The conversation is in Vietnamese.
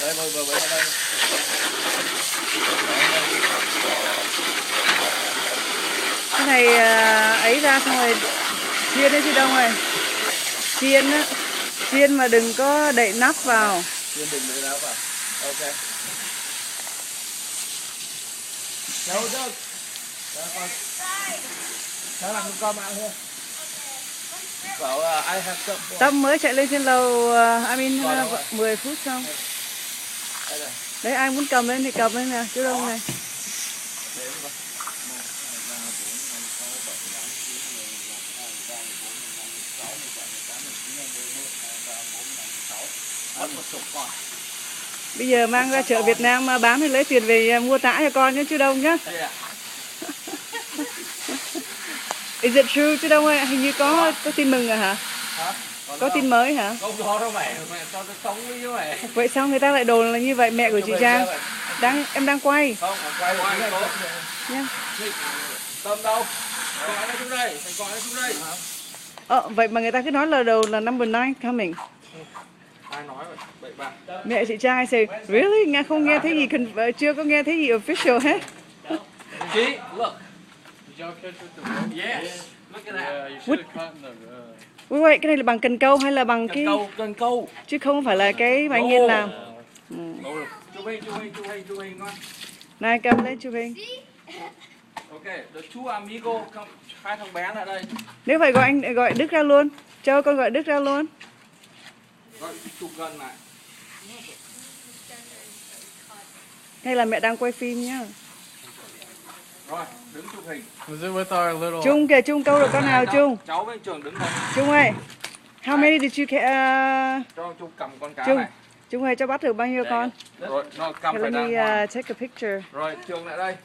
Đây, bơi ở đây. Cái này ấy ra xong rồi chiên đấy chứ Đông ơi. Chiên á. Chiên mà đừng có đậy nắp vào. Chiên đừng đậy nắp vào. Ok. Đâu đâu. Sao làm con mạng thôi. Bảo I have some. Tâm mới chạy lên trên lầu, 10 phút xong. Đấy, ai muốn cầm lên thì cầm lên nè, chú Đông này. Bây giờ mang ra chợ Việt Nam mà bán thì lấy tiền về mua tã cho con nhé chú Đông nhé. Is it true chú Đông ơi? Hình như có tin mừng rồi hả? Có tin mới hả? Không có đâu mẹ cho tôi sống với chứ mẹ. Vậy sao người ta lại đồn là như vậy? Mẹ của chị Trang em đang quay. Không, quay Nha. Tâm đâu? Gọi nó xuống đây, phải gọi nó xuống đây. Vậy mà người ta cứ nói là đầu là number 9 coming. Ai nói vậy? Bậy bạ. Mẹ chị Trang say, really? Nga không nghe thấy gì, chưa có nghe thấy gì official hết. Chị, look. Did y'all catch with the rope? Yes. Look at that. Yeah, you should have caught in the. Wait, cái này là bằng cần câu hay là bằng cái? Cần câu. Chứ không phải là cái mà anh Yên làm. Chụp hình con. Này cầm lên chụp hình. Ok, the two amigo, hai thằng bé lại đây. Nếu phải gọi Đức ra luôn. Cho con gọi Đức ra luôn. Gọi chụp gần lại. Hay là mẹ đang quay phim nhá. Rồi, đứng chụp hình. Was it with our little? Trung kìa, Trung câu được con nào Trung? Cháu với Trường đứng đây. Trung ơi, how many did you cho Trung cầm con cá Trung, này. Trung ơi cho bắt được bao nhiêu con? Rồi, nó cầm Okay, phải let đàng me hoàng. take a picture. Rồi, Trường lại đây.